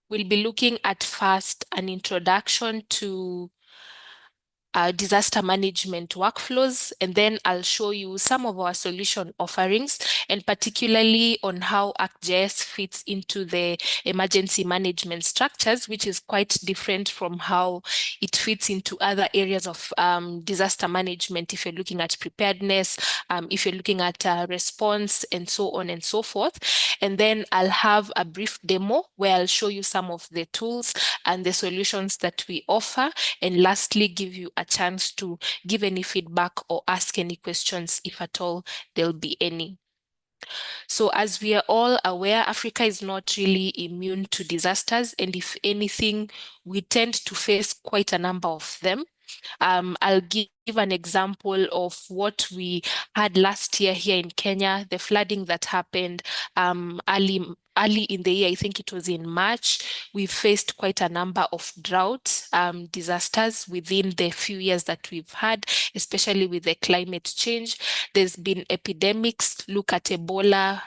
we'll be looking at first an introduction to disaster management workflows, and then I'll show you some of our solution offerings, and particularly on how ArcGIS fits into the emergency management structures, which is quite different from how it fits into other areas of disaster management. If you're looking at preparedness, if you're looking at response, and so on and so forth. And then I'll have a brief demo where I'll show you some of the tools and the solutions that we offer, and lastly give you a chance to give any feedback or ask any questions if at all there'll be any. So as we are all aware, Africa is not really immune to disasters, and if anything, we tend to face quite a number of them. I'll give an example of what we had last year here in Kenya, the flooding that happened early in the year. I think it was in March. We faced quite a number of drought disasters within the few years that we've had, especially with the climate change. There's been epidemics. Look at Ebola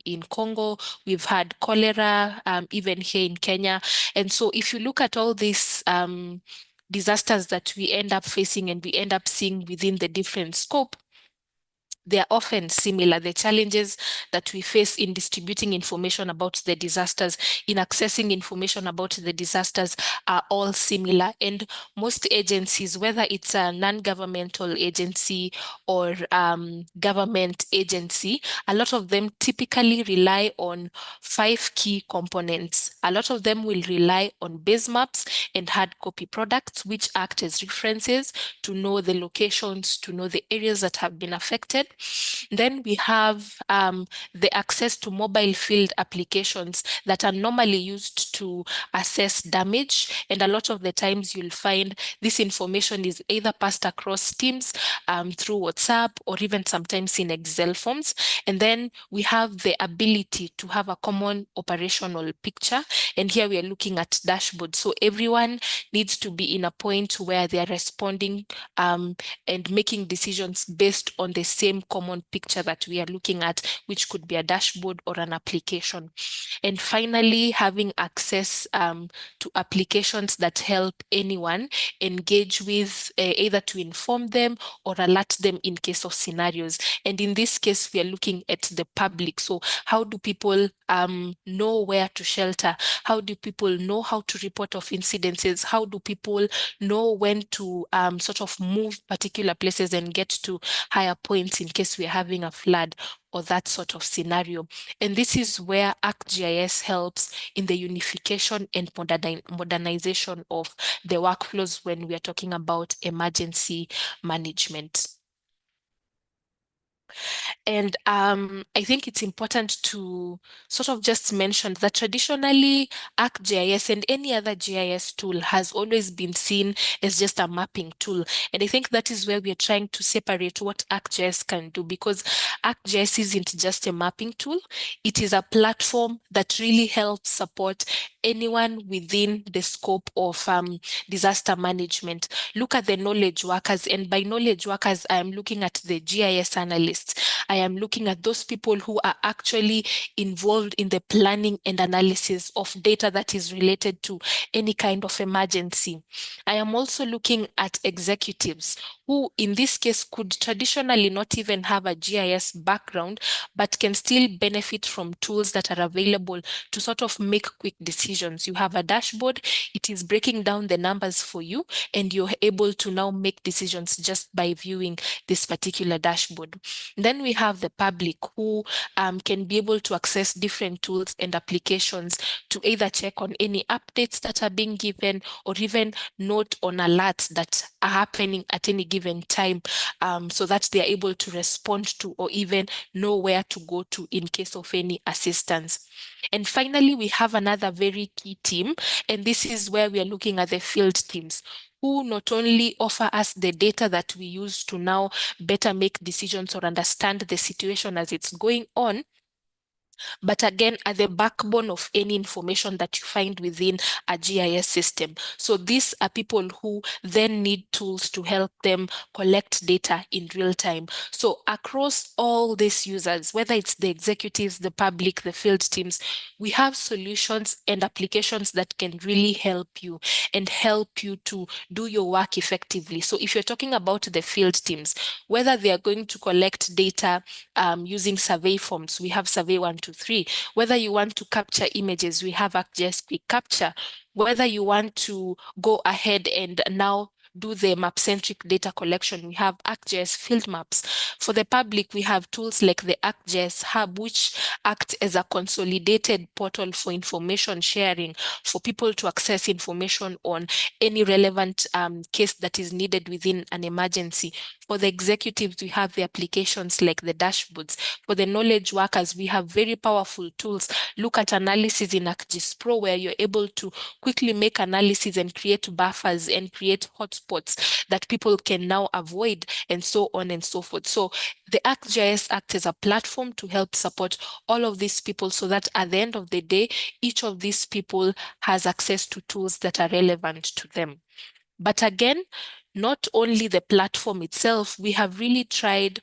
in Congo. We've had cholera even here in Kenya. And so if you look at all these disasters that we end up facing and we end up seeing within the different scope, they are often similar. The challenges that we face in distributing information about the disasters, in accessing information about the disasters, are all similar. And most agencies, whether it's a non-governmental agency or government agency, a lot of them typically rely on 5 key components. A lot of them will rely on base maps and hard copy products, which act as references to know the locations, to know the areas that have been affected. Then we have the access to mobile field applications that are normally used to assess damage. And a lot of the times you'll find this information is either passed across Teams through WhatsApp, or even sometimes in Excel forms. And then we have the ability to have a common operational picture. And here we are looking at dashboards. So everyone needs to be in a point where they are responding and making decisions based on the same common picture that we are looking at, which could be a dashboard or an application. And finally, having access to applications that help anyone engage with either to inform them or alert them in case of scenarios. And in this case, we are looking at the public. So how do people know where to shelter? How do people know how to report of incidences? How do people know when to sort of move particular places and get to higher points in case we're having a flood or that sort of scenario? And this is where ArcGIS helps in the unification and modernization of the workflows when we are talking about emergency management. And I think it's important to sort of just mention that traditionally ArcGIS and any other GIS tool has always been seen as just a mapping tool. And I think that is where we are trying to separate what ArcGIS can do, because ArcGIS isn't just a mapping tool. It is a platform that really helps support anyone within the scope of disaster management. Look at the knowledge workers, and by knowledge workers, I am looking at the GIS analysts. I am looking at those people who are actually involved in the planning and analysis of data that is related to any kind of emergency. I am also looking at executives who, in this case, could traditionally not even have a GIS background, but can still benefit from tools that are available to sort of make quick decisions. You have a dashboard, it is breaking down the numbers for you, and you're able to now make decisions just by viewing this particular dashboard. Then we have the public who can be able to access different tools and applications to either check on any updates that are being given, or even note on alerts that are happening at any given time, so that they are able to respond to or even know where to go to in case of any assistance. And finally, we have another very key team, and this is where we are looking at the field teams, who not only offer us the data that we use to now better make decisions or understand the situation as it's going on, but again, are the backbone of any information that you find within a GIS system. So these are people who then need tools to help them collect data in real time. So across all these users, whether it's the executives, the public, the field teams, we have solutions and applications that can really help you and help you to do your work effectively. So if you're talking about the field teams, whether they are going to collect data using survey forms, we have survey 1, 2, 3. Whether you want to capture images, we have ArcGIS Quick Capture. Whether you want to go ahead and now do the map-centric data collection, we have ArcGIS Field Maps. For the public, we have tools like the ArcGIS Hub, which act as a consolidated portal for information sharing, for people to access information on any relevant case that is needed within an emergency. For the executives, we have the applications like the dashboards. For the knowledge workers, we have very powerful tools. Look at analysis in ArcGIS Pro, where you're able to quickly make analysis and create buffers and create hotspots that people can now avoid, and so on and so forth. So the ArcGIS acts as a platform to help support all of these people, so that at the end of the day, each of these people has access to tools that are relevant to them. But again, not only the platform itself, we have really tried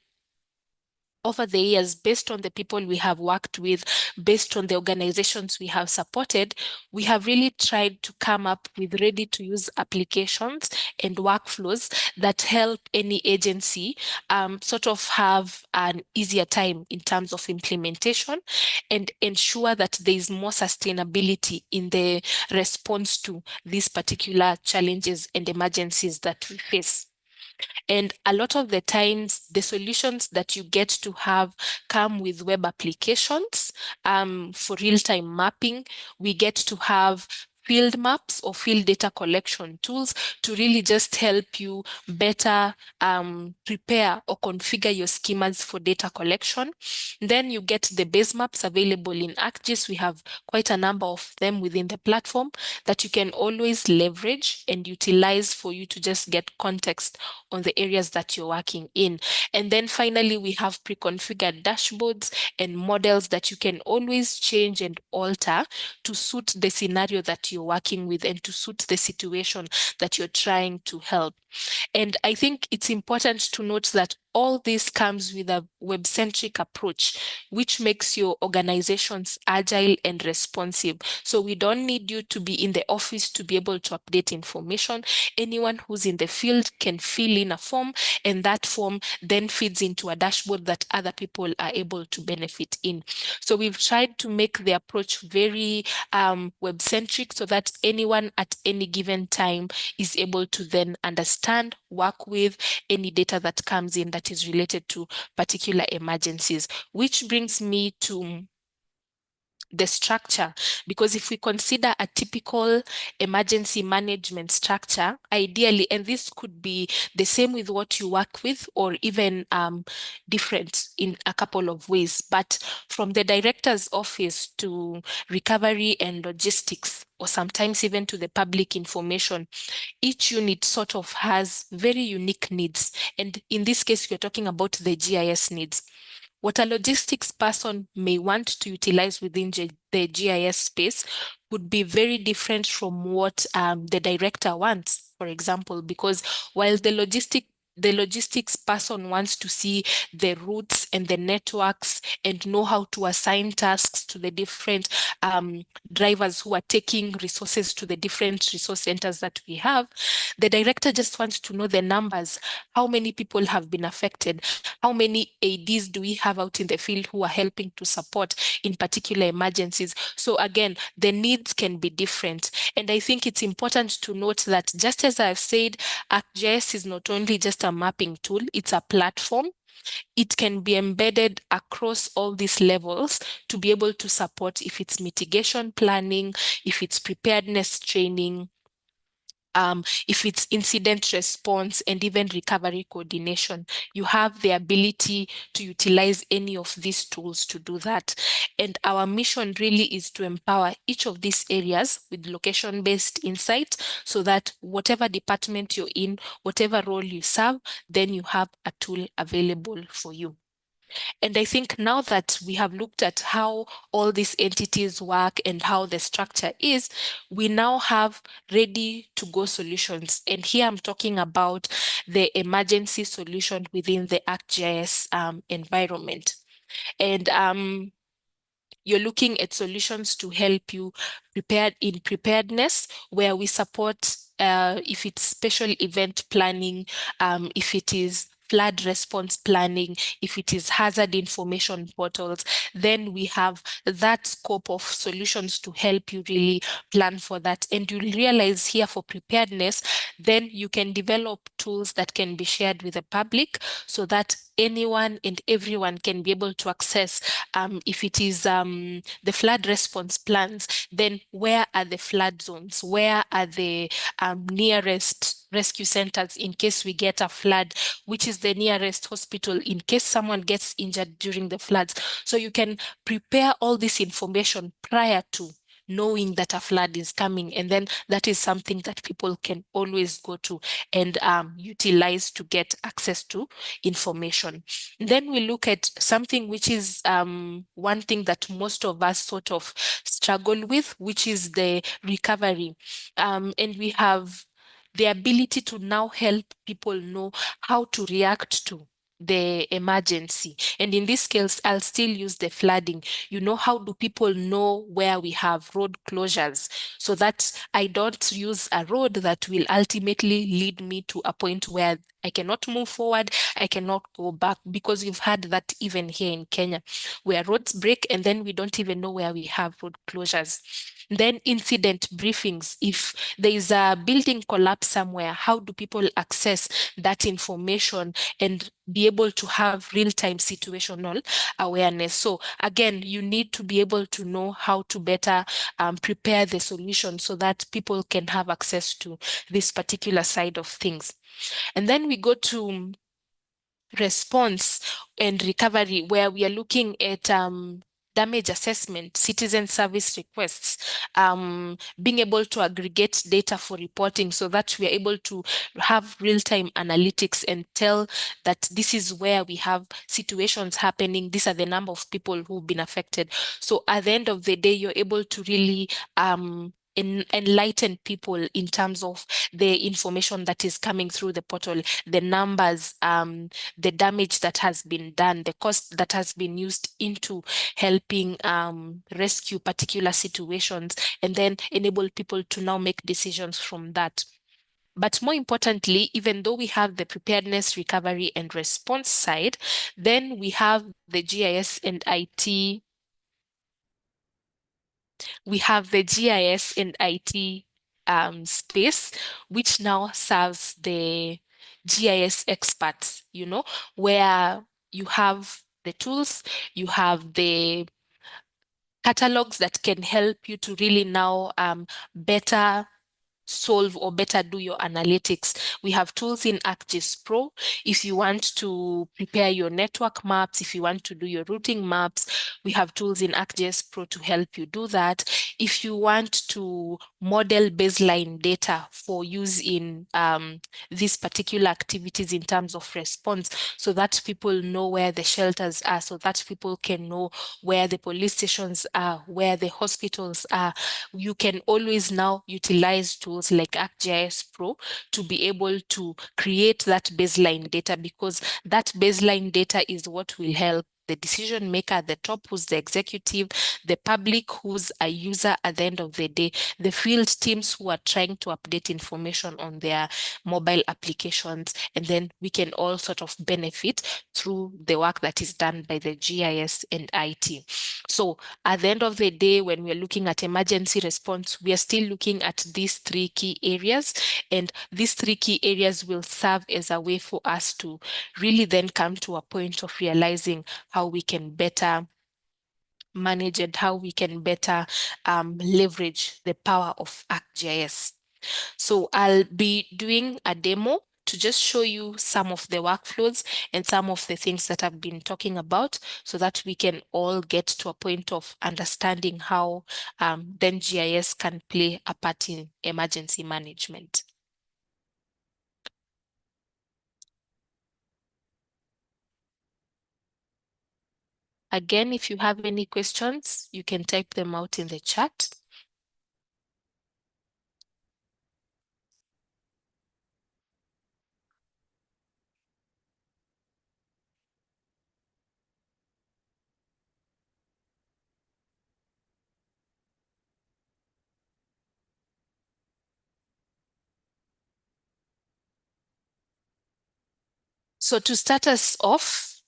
over the years, based on the people we have worked with, based on the organizations we have supported, we have really tried to come up with ready-to-use applications and workflows that help any agency sort of have an easier time in terms of implementation and ensure that there is more sustainability in the response to these particular challenges and emergencies that we face. And a lot of the times, the solutions that you get to have come with web applications. For real-time mapping, we get to have field maps or field data collection tools to really just help you better prepare or configure your schemas for data collection. Then you get the base maps available in ArcGIS. We have quite a number of them within the platform that you can always leverage and utilize for you to just get context on the areas that you're working in. And then finally, we have pre-configured dashboards and models that you can always change and alter to suit the scenario that you're working with and to suit the situation that you're trying to help. And I think it's important to note that all this comes with a web-centric approach, which makes your organizations agile and responsive. So we don't need you to be in the office to be able to update information. Anyone who's in the field can fill in a form, and that form then feeds into a dashboard that other people are able to benefit in. So we've tried to make the approach very web-centric, so that anyone at any given time is able to then understand, work with any data that comes in that is related to particular emergencies, which brings me to the structure, because if we consider a typical emergency management structure, ideally, and this could be the same with what you work with or even different in a couple of ways, but from the director's office to recovery and logistics, or sometimes even to the public information, each unit sort of has very unique needs. And in this case, we're talking about the GIS needs. What a logistics person may want to utilize within the GIS space would be very different from what the director wants, for example, because while the logistics person wants to see the routes and the networks and know how to assign tasks to the different drivers who are taking resources to the different resource centers that we have, the director just wants to know the numbers. How many people have been affected? How many ADs do we have out in the field who are helping to support in particular emergencies? So again, the needs can be different. And I think it's important to note that, just as I've said, ArcGIS is not only just a mapping tool, it's a platform. It can be embedded across all these levels to be able to support, if it's mitigation planning, if it's preparedness training, if it's incident response, and even recovery coordination. You have the ability to utilize any of these tools to do that. And our mission really is to empower each of these areas with location-based insight, so that whatever department you're in, whatever role you serve, then you have a tool available for you. And I think now that we have looked at how all these entities work and how the structure is, we now have ready to go solutions. And here I'm talking about the emergency solution within the ArcGIS environment. And you're looking at solutions to help you prepare in preparedness, where we support if it's special event planning, if it is flood response planning, if it is hazard information portals, then we have that scope of solutions to help you really plan for that. And you'll realize here for preparedness, then you can develop tools that can be shared with the public so that anyone and everyone can be able to access. If it is the flood response plans, then where are the flood zones? Where are the nearest rescue centers in case we get a flood? Which is the nearest hospital in case someone gets injured during the floods? So you can prepare all this information prior to knowing that a flood is coming. And then that is something that people can always go to and utilize to get access to information. Then we look at something which is one thing that most of us sort of struggle with, which is the recovery. And we have the ability to now help people know how to react to the emergency. And in this case, I'll still use the flooding. You know, how do people know where we have road closures so that I don't use a road that will ultimately lead me to a point where I cannot move forward, I cannot go back, because we've had that even here in Kenya, where roads break and then we don't even know where we have road closures. Then incident briefings. If there is a building collapse somewhere, how do people access that information and be able to have real-time situational awareness? So again, you need to be able to know how to better prepare the solution so that people can have access to this particular side of things. And then we go to response and recovery, where we are looking at damage assessment, citizen service requests, being able to aggregate data for reporting so that we are able to have real-time analytics and tell that this is where we have situations happening. These are the number of people who've been affected. So at the end of the day, you're able to really enlighten people in terms of the information that is coming through the portal, the numbers, the damage that has been done, the cost that has been used into helping rescue particular situations, and then enable people to now make decisions from that. But more importantly, even though we have the preparedness, recovery, and response side, then we have the GIS and IT. We have the GIS and IT space, which now serves the GIS experts, you know, where you have the tools, you have the catalogs that can help you to really now better solve or better do your analytics. We have tools in ArcGIS Pro. If you want to prepare your network maps, if you want to do your routing maps, we have tools in ArcGIS Pro to help you do that. If you want to model baseline data for use in these particular activities in terms of response, so that people know where the shelters are, so that people can know where the police stations are, where the hospitals are, you can always now utilize tools like ArcGIS Pro to be able to create that baseline data, because that baseline data is what will help the decision maker at the top, who's the executive, the public, who's a user at the end of the day, the field teams who are trying to update information on their mobile applications, and then we can all sort of benefit through the work that is done by the GIS and IT. So at the end of the day, when we're looking at emergency response, we are still looking at these three key areas, and these three key areas will serve as a way for us to really then come to a point of realizing how we can better manage and how we can better leverage the power of ArcGIS. So I'll be doing a demo to just show you some of the workflows and some of the things that I've been talking about, so that we can all get to a point of understanding how then GIS can play a part in emergency management. Again, if you have any questions, you can type them out in the chat. So to start us off,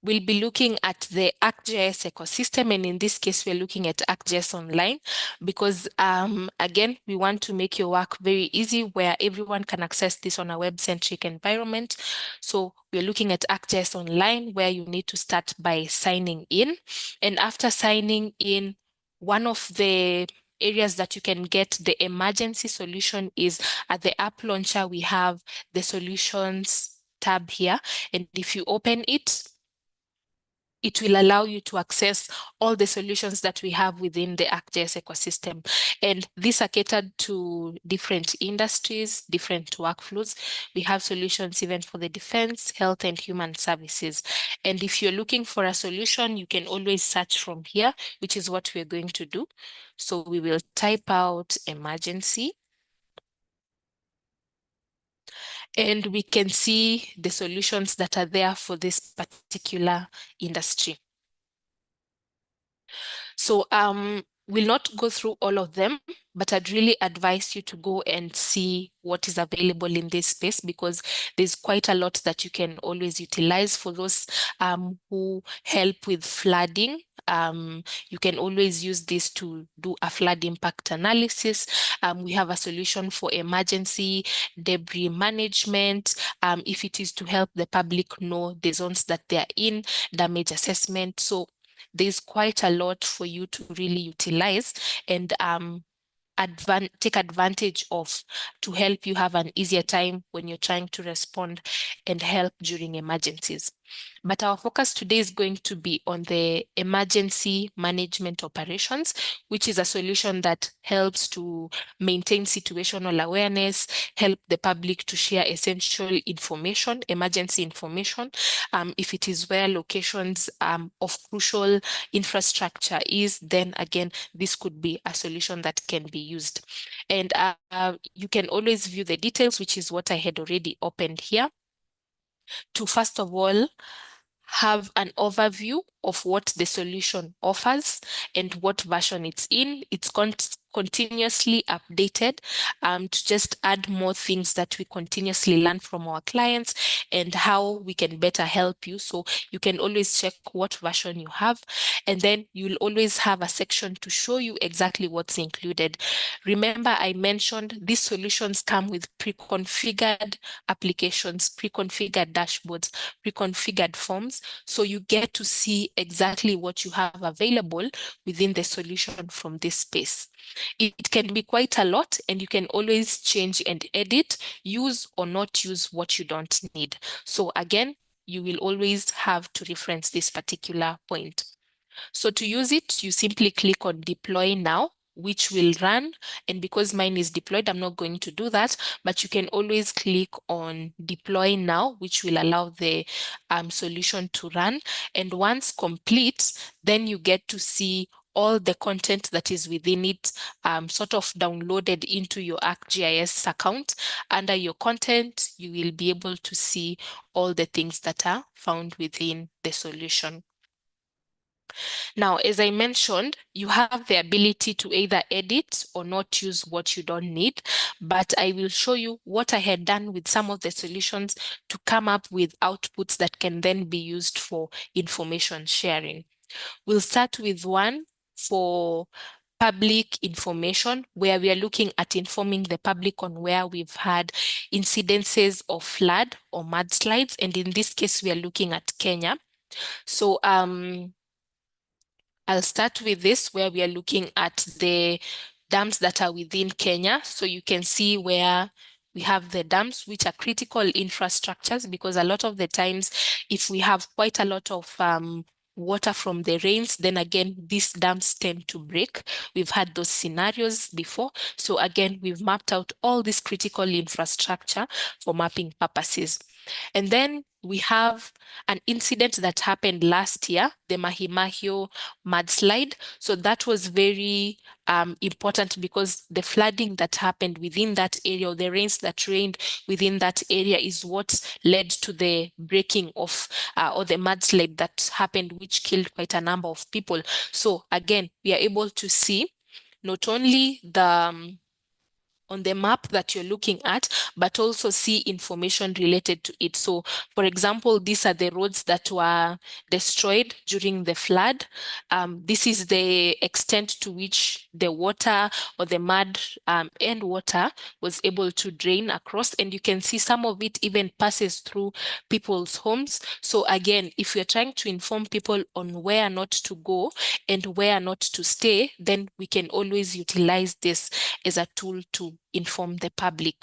we'll be looking at the ArcGIS ecosystem, and in this case, we're looking at ArcGIS Online because, again, we want to make your work very easy where everyone can access this on a web-centric environment. So we're looking at ArcGIS Online where you need to start by signing in. And after signing in, one of the areas that you can get the emergency solution is at the app launcher, we have the solutions tab here. And if you open it, it will allow you to access all the solutions that we have within the ArcGIS ecosystem. And these are catered to different industries, different workflows. We have solutions even for the defense, health, and human services. And if you're looking for a solution, you can always search from here, which is what we're going to do. So we will type out emergency. And we can see the solutions that are there for this particular industry. So we'll not go through all of them, but I'd really advise you to go and see what is available in this space because there's quite a lot that you can always utilize for those who help with flooding. You can always use this to do a flood impact analysis. We have a solution for emergency debris management. If it is to help the public know the zones that they're in, damage assessment. So there's quite a lot for you to really utilize and take advantage of to help you have an easier time when you're trying to respond and help during emergencies. But our focus today is going to be on the emergency management operations, which is a solution that helps to maintain situational awareness, help the public to share essential information, emergency information, if it is where locations of crucial infrastructure is, then again, this could be a solution that can be used. And you can always view the details, which is what I had already opened here, to first of all have an overview of what the solution offers and what version it's in. It's continuously updated to just add more things that we continuously learn from our clients and how we can better help you. So you can always check what version you have, and then you'll always have a section to show you exactly what's included. Remember, I mentioned these solutions come with pre-configured applications, pre-configured dashboards, pre-configured forms. So you get to see exactly what you have available within the solution from this space. It can be quite a lot, and you can always change and edit, use or not use what you don't need. So again, you will always have to reference this particular point. So to use it, you simply click on deploy now, which will run. And because mine is deployed, I'm not going to do that, but you can always click on deploy now, which will allow the solution to run. And once complete, then you get to see all the content that is within it sort of downloaded into your ArcGIS account. Under your content, you will be able to see all the things that are found within the solution. Now, as I mentioned, you have the ability to either edit or not use what you don't need, but I will show you what I had done with some of the solutions to come up with outputs that can then be used for information sharing. We'll start with one for public information, where we are looking at informing the public on where we've had incidences of flood or mudslides. And in this case, we are looking at Kenya. So I'll start with this, where we are looking at the dams that are within Kenya. So you can see where we have the dams, which are critical infrastructures, because a lot of the times, if we have quite a lot of water from the rains, then again, these dams tend to break. We've had those scenarios before. So again, we've mapped out all this critical infrastructure for mapping purposes. And then we have an incident that happened last year, the Mahimahio mudslide. So that was very important because the flooding that happened within that area, or the rains that rained within that area, is what led to the breaking of or the mudslide that happened, which killed quite a number of people. So again, we are able to see not only the on the map that you're looking at, but also see information related to it. So, for example, these are the roads that were destroyed during the flood. This is the extent to which the water or the mud and water was able to drain across. And you can see some of it even passes through people's homes. So again, if you're trying to inform people on where not to go and where not to stay, then we can always utilize this as a tool to inform the public.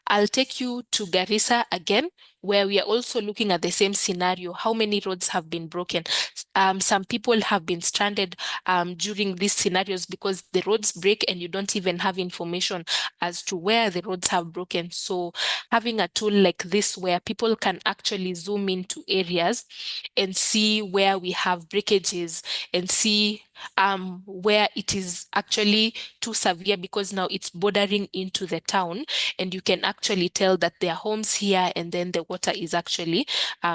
I'll take you to Garissa again, where we are also looking at the same scenario. How many roads have been broken? Some people have been stranded during these scenarios because the roads break and you don't even have information as to where the roads have broken. So having a tool like this where people can actually zoom into areas and see where we have breakages and see where it is actually too severe because now it's bordering into the town, and you can actually tell that there are homes here and then the water is actually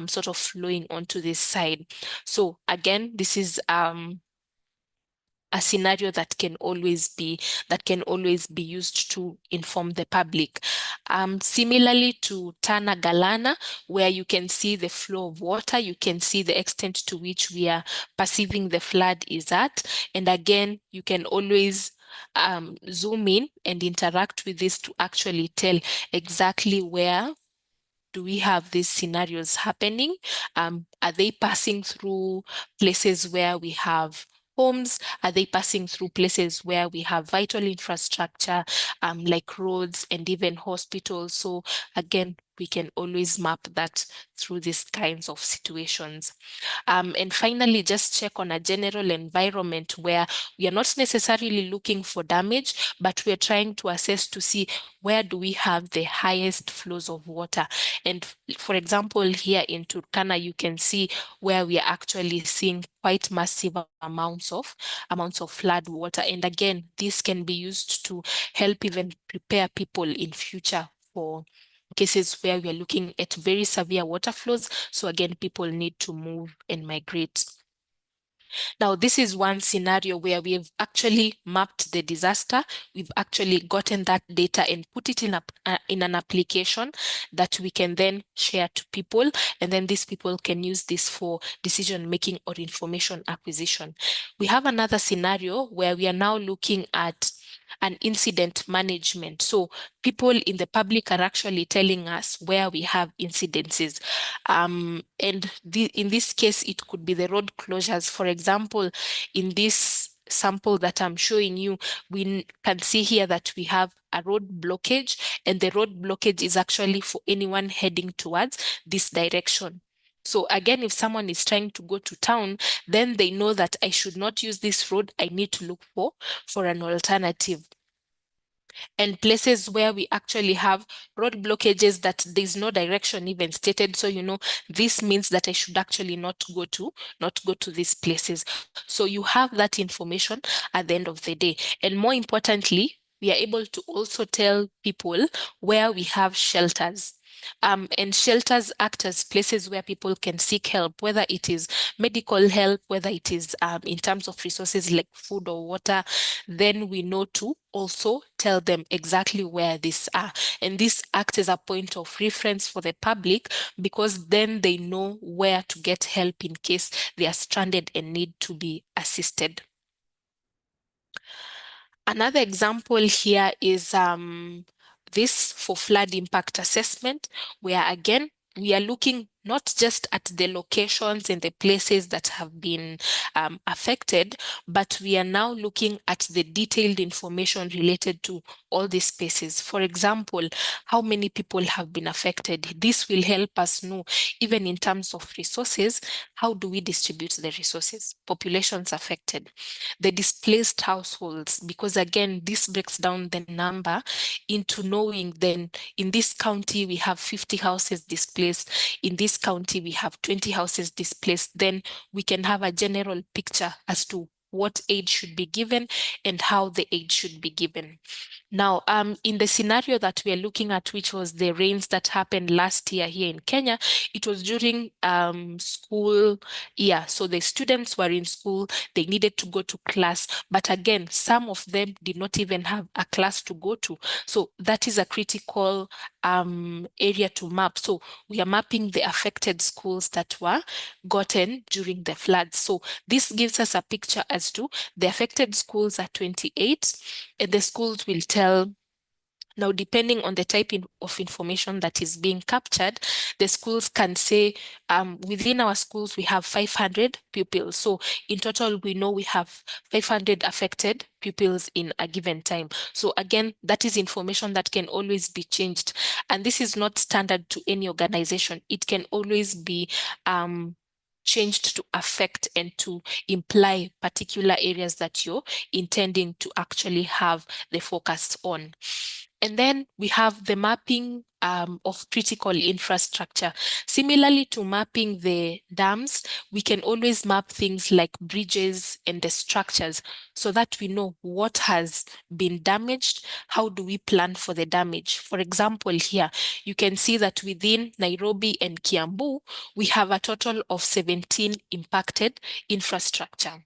sort of flowing onto this side. So again, this is a scenario that can always be used to inform the public. Similarly to Tana Galana, where you can see the flow of water, you can see the extent to which we are perceiving the flood is at. And again, you can always zoom in and interact with this to actually tell exactly where do we have these scenarios happening? Are they passing through places where we have homes? Are they passing through places where we have vital infrastructure, like roads and even hospitals? So again, we can always map that through these kinds of situations. And finally, just check on a general environment where we are not necessarily looking for damage, but we're trying to assess to see where do we have the highest flows of water. And for example, here in Turkana, you can see where we are actually seeing quite massive amounts of flood water. And again, this can be used to help even prepare people in future for cases where we are looking at very severe water flows. So again, people need to move and migrate. Now, this is one scenario where we've actually mapped the disaster. We've actually gotten that data and put it in an application that we can then share to people. And then these people can use this for decision making or information acquisition. We have another scenario where we are now looking at an incident management. So people in the public are actually telling us where we have incidences. In this case, it could be the road closures. For example, in this sample that I'm showing you, we can see here that we have a road blockage, and the road blockage is actually for anyone heading towards this direction. So again, if someone is trying to go to town, then they know that I should not use this road. I need to look for an alternative. And places where we actually have road blockages that there's no direction even stated. So, this means that I should actually not go to these places. So you have that information at the end of the day. And more importantly, we are able to also tell people where we have shelters. And shelters act as places where people can seek help, whether it is medical help, whether it is in terms of resources like food or water. Then we know to also tell them exactly where these are. And this acts as a point of reference for the public, because then they know where to get help in case they are stranded and need to be assisted. Another example here is this for flood impact assessment, where again, we are looking not just at the locations and the places that have been affected, but we are now looking at the detailed information related to all these spaces. For example, how many people have been affected. This will help us know, even in terms of resources, how do we distribute the resources? Populations affected, the displaced households, because again, this breaks down the number into knowing then in this county we have 50 houses displaced, in this county we have 20 houses displaced. Then we can have a general picture as to what aid should be given and how the aid should be given. Now, in the scenario that we are looking at, which was the rains that happened last year here in Kenya, it was during school year. So the students were in school, they needed to go to class. But again, some of them did not even have a class to go to. So that is a critical area to map. So we are mapping the affected schools that were gotten during the floods. So this gives us a picture as to the affected schools are 28, and the schools will tell. Now, depending on the type of information that is being captured, the schools can say, within our schools, we have 500 pupils. So in total, we know we have 500 affected pupils in a given time. So again, that is information that can always be changed. And this is not standard to any organization. It can always be changed to affect and to imply particular areas that you're intending to actually have the focus on. And then we have the mapping of critical infrastructure. Similarly to mapping the dams, we can always map things like bridges and the structures so that we know what has been damaged, how do we plan for the damage. For example, here, you can see that within Nairobi and Kiambu, we have a total of 17 impacted infrastructure.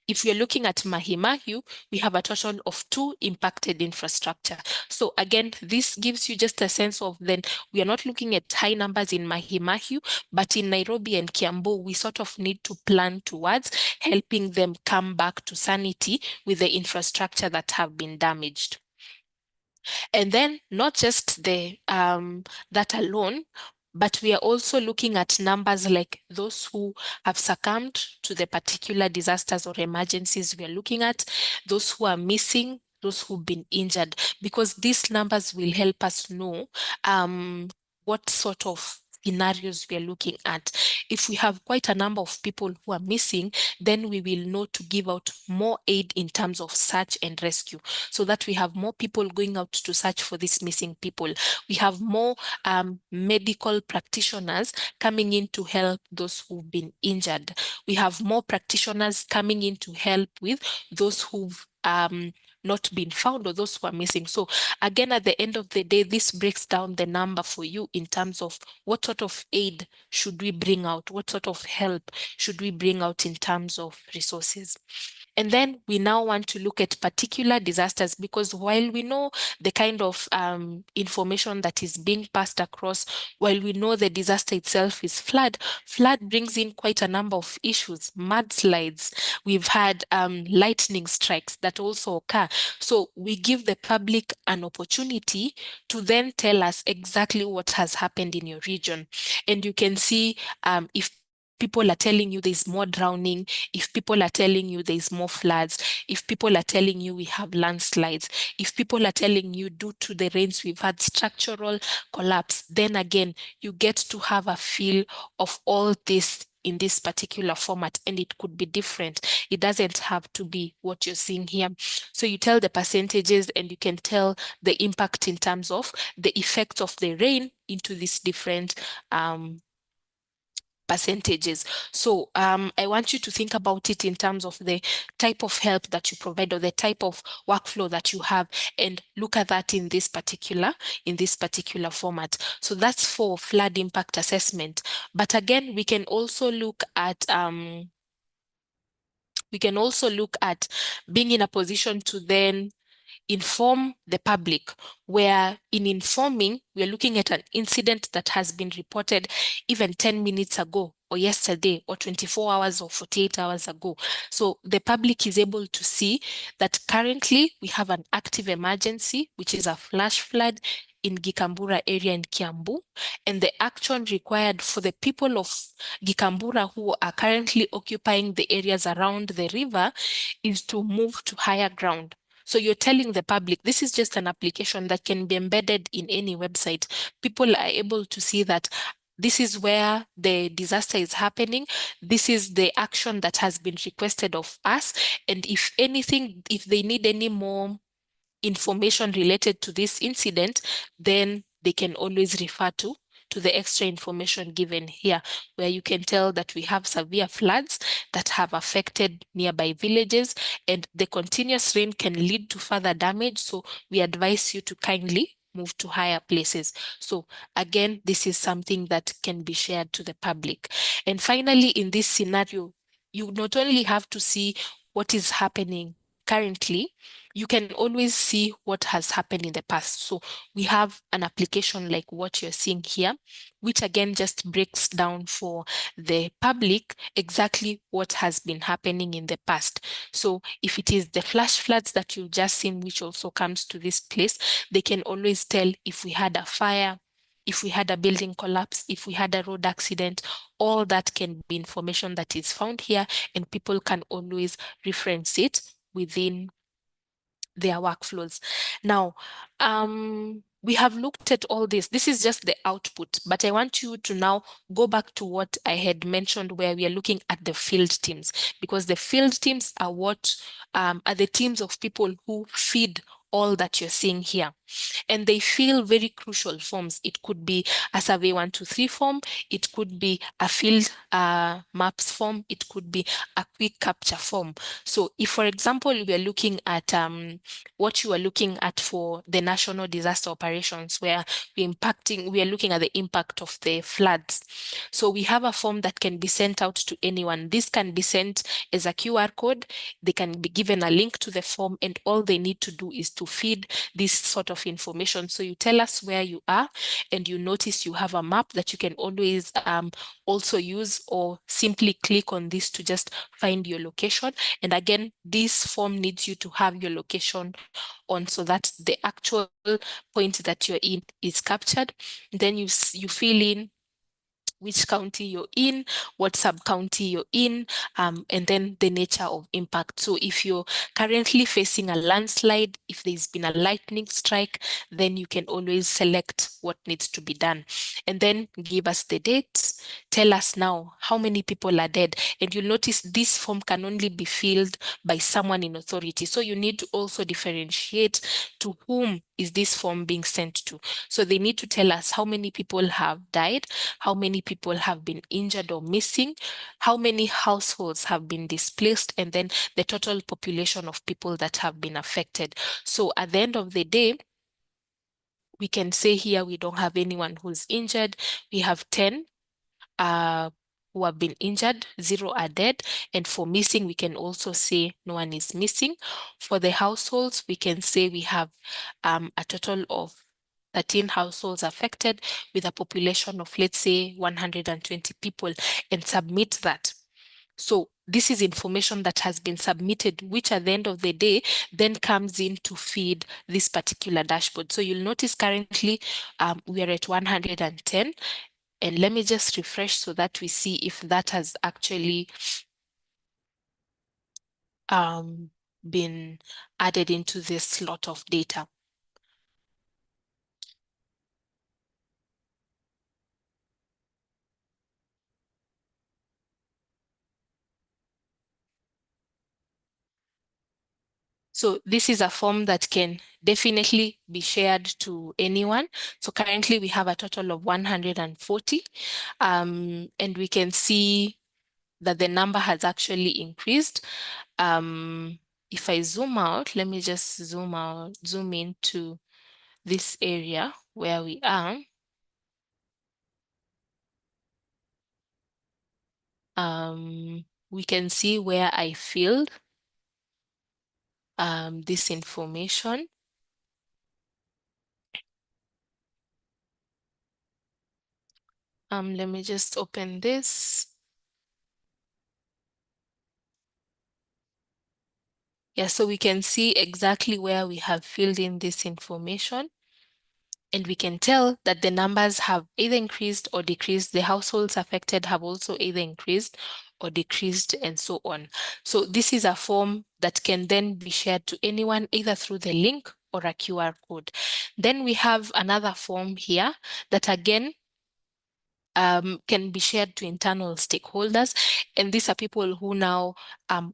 If you're looking at Mahimahu, we have a total of 2 impacted infrastructure. So again, this gives you just a sense of then we are not looking at high numbers in Mahimahu, but in Nairobi and Kiambu, we sort of need to plan towards helping them come back to sanity with the infrastructure that have been damaged. And then not just the that alone, but we are also looking at numbers like those who have succumbed to the particular disasters or emergencies we are looking at, those who are missing, those who've been injured, because these numbers will help us know what sort of scenarios we are looking at. If we have quite a number of people who are missing, then we will know to give out more aid in terms of search and rescue, so that we have more people going out to search for these missing people. We have more medical practitioners coming in to help those who've been injured. We have more practitioners coming in to help with those who've not been found or those who are missing. So again, at the end of the day, this breaks down the number for you in terms of what sort of aid should we bring out, what sort of help should we bring out in terms of resources. And then we now want to look at particular disasters, because while we know the kind of information that is being passed across, while we know the disaster itself is flood brings in quite a number of issues, mudslides. We've had lightning strikes that also occur. So we give the public an opportunity to then tell us exactly what has happened in your region. And you can see if people are telling you there's more drowning, if people are telling you there's more floods, if people are telling you we have landslides, if people are telling you due to the rains we've had structural collapse, then again, you get to have a feel of all this in this particular format, and it could be different. It doesn't have to be what you're seeing here. So you tell the percentages and you can tell the impact in terms of the effects of the rain into these different percentages. So I want you to think about it in terms of the type of help that you provide or the type of workflow that you have, and look at that in this particular format. So that's for flood impact assessment. But again, we can also look at being in a position to then inform the public, where in informing, we're looking at an incident that has been reported even 10 minutes ago or yesterday or 24 hours or 48 hours ago. So the public is able to see that currently we have an active emergency, which is a flash flood in Gikambura area in Kiambu, and the action required for the people of Gikambura who are currently occupying the areas around the river is to move to higher ground. So you're telling the public, this is just an application that can be embedded in any website. People are able to see that this is where the disaster is happening. This is the action that has been requested of us. And if anything, if they need any more information related to this incident, then they can always refer to the extra information given here, where you can tell that we have severe floods that have affected nearby villages, and the continuous rain can lead to further damage. So we advise you to kindly move to higher places. So again, this is something that can be shared to the public. And finally, in this scenario, you not only have to see what is happening currently, you can always see what has happened in the past. So we have an application like what you're seeing here, which again just breaks down for the public exactly what has been happening in the past. So if it is the flash floods that you've just seen, which also comes to this place, they can always tell if we had a fire, if we had a building collapse, if we had a road accident. All that can be information that is found here, and people can always reference it within their workflows. Now, we have looked at all this. This is just the output, but I want you to now go back to what I had mentioned, where we are looking at the field teams, because the field teams are what are the teams of people who feed all that you're seeing here. And they fill very crucial forms. It could be a survey 123 form, it could be a field maps form, it could be a quick capture form. So if, for example, we are looking at what you are looking at for the national disaster operations, where we are looking at the impact of the floods. So we have a form that can be sent out to anyone. This can be sent as a QR code. They can be given a link to the form, and all they need to do is to feed this sort of information. So you tell us where you are, and you notice you have a map that you can always also use, or simply click on this to just find your location. And again, this form needs you to have your location on, so that the actual point that you're in is captured. Then you fill in which county you're in, what sub-county you're in, and then the nature of impact. So if you're currently facing a landslide, if there's been a lightning strike, then you can always select what needs to be done. And then give us the dates, tell us now how many people are dead. And you'll notice this form can only be filled by someone in authority. So you need to also differentiate to whom is this form being sent to. So they need to tell us how many people have died, how many people have been injured or missing, how many households have been displaced, and then the total population of people that have been affected. So at the end of the day, we can say here we don't have anyone who's injured. We have 10 uh, who have been injured, 0 are dead. And for missing, we can also say no one is missing. For the households, we can say we have a total of 13 households affected, with a population of, let's say, 120 people, and submit that. So this is information that has been submitted, which at the end of the day then comes in to feed this particular dashboard. So you'll notice currently we are at 110. And let me just refresh so that we see if that has actually been added into this slot of data. So this is a form that can definitely be shared to anyone. So currently we have a total of 140, and we can see that the number has actually increased. If I zoom out, let me just zoom into this area where we are. We can see where I filled this information. Let me just open this. Yeah, so we can see exactly where we have filled in this information. And we can tell that the numbers have either increased or decreased. The households affected have also either increased or decreased, and so on. So this is a form that can then be shared to anyone either through the link or a QR code. Then we have another form here that again can be shared to internal stakeholders. And these are people who now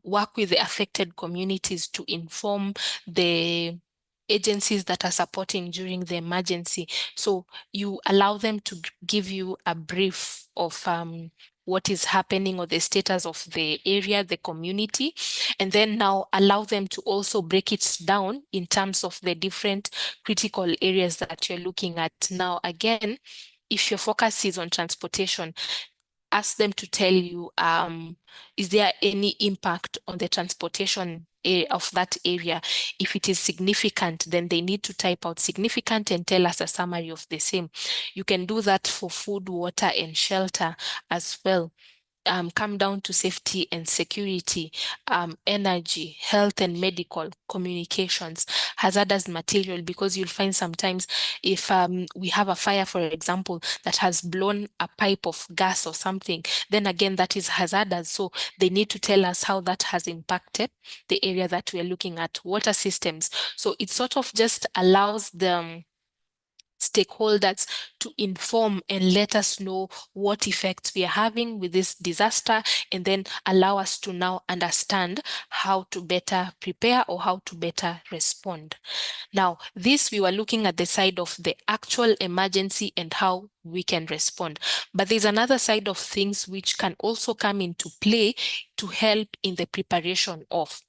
work with the affected communities to inform the agencies that are supporting during the emergency. So you allow them to give you a brief of what is happening or the status of the area, the community, and then now allow them to also break it down in terms of the different critical areas that you're looking at. Now, again, if your focus is on transportation, ask them to tell you, is there any impact on the transportation of that area? If it is significant, then they need to type out significant and tell us a summary of the same. You can do that for food, water, and shelter as well. Come down to safety and security, energy, health and medical, communications, hazardous material, because you'll find sometimes if we have a fire, for example, that has blown a pipe of gas or something, then again, that is hazardous. So they need to tell us how that has impacted the area that we're looking at, water systems. So it sort of just allows them stakeholders to inform and let us know what effects we are having with this disaster, and then allow us to now understand how to better prepare or how to better respond. Now, this we were looking at the side of the actual emergency and how we can respond. But there's another side of things which can also come into play to help in the preparation of.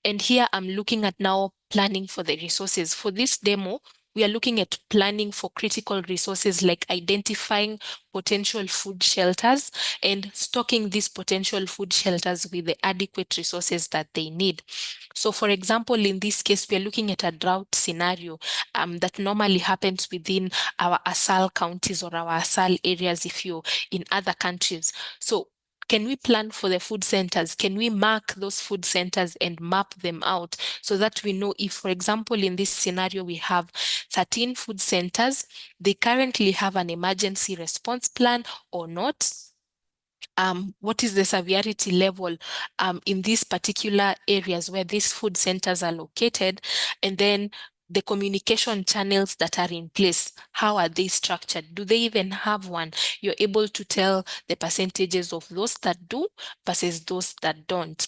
And here I'm looking at now planning for the resources. For this demo, we are looking at planning for critical resources like identifying potential food shelters and stocking these potential food shelters with the adequate resources that they need. So for example, in this case, we are looking at a drought scenario that normally happens within our ASAL counties or our ASAL areas if you're in other countries. So can we plan for the food centers? Can we mark those food centers and map them out so that we know if, for example, in this scenario, we have 13 food centers, they currently have an emergency response plan or not? What is the severity level in these particular areas where these food centers are located, and then the communication channels that are in place, how are they structured? Do they even have one? You're able to tell the percentages of those that do versus those that don't.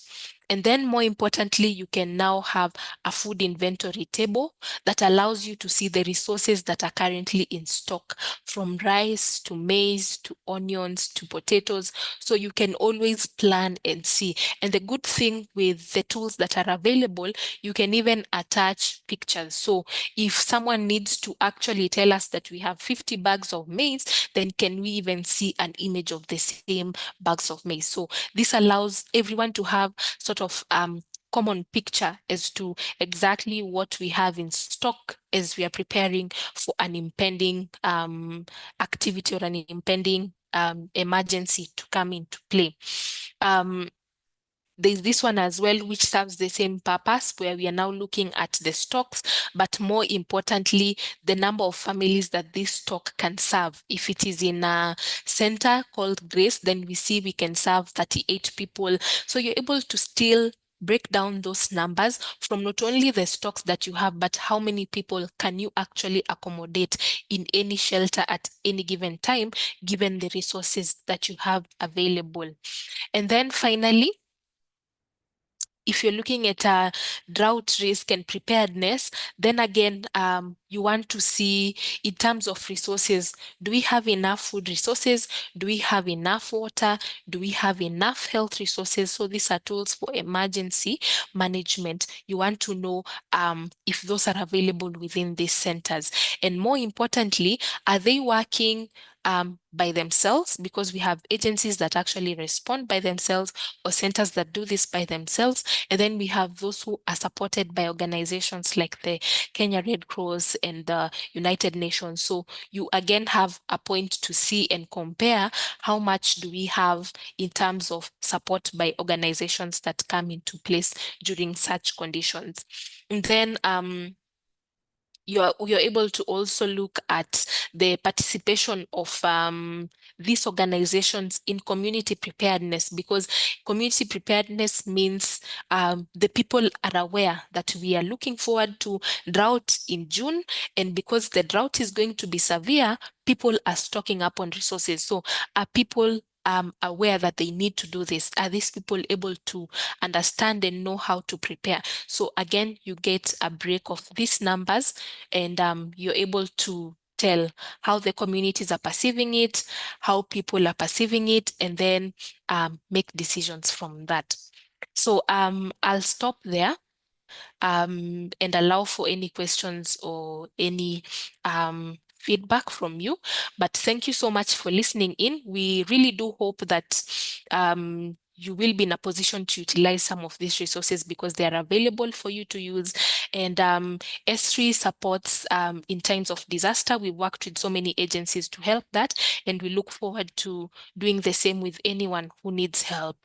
And then more importantly, you can now have a food inventory table that allows you to see the resources that are currently in stock, from rice to maize to onions to potatoes. So you can always plan and see. And the good thing with the tools that are available, you can even attach pictures. So if someone needs to actually tell us that we have 50 bags of maize, then can we even see an image of the same bags of maize? So this allows everyone to have sort of common picture as to exactly what we have in stock as we are preparing for an impending activity or an impending emergency to come into play. There's this one as well, which serves the same purpose, where we are now looking at the stocks, but more importantly, the number of families that this stock can serve. If it is in a center called Grace, then we see we can serve 38 people. So you're able to still break down those numbers from not only the stocks that you have, but how many people can you actually accommodate in any shelter at any given time, given the resources that you have available. And then finally, if you're looking at drought risk and preparedness, then again, you want to see in terms of resources, do we have enough food resources? Do we have enough water? Do we have enough health resources? So these are tools for emergency management. You want to know if those are available within these centers. And more importantly, are they working by themselves, because we have agencies that actually respond by themselves or centers that do this by themselves. And then we have those who are supported by organizations like the Kenya Red Cross and the United Nations. So you again have a point to see and compare how much do we have in terms of support by organizations that come into place during such conditions. And then you're able to also look at the participation of these organizations in community preparedness, because community preparedness means the people are aware that we are looking forward to drought in June, and because the drought is going to be severe, people are stocking up on resources. So are people aware that they need to do this? Are these people able to understand and know how to prepare? So again, you get a break of these numbers, and you're able to tell how the communities are perceiving it, how people are perceiving it, and then make decisions from that. So I'll stop there and allow for any questions or any feedback from you. But thank you so much for listening in. We really do hope that you will be in a position to utilize some of these resources because they are available for you to use. And S3 supports in times of disaster. We worked with so many agencies to help that, and we look forward to doing the same with anyone who needs help.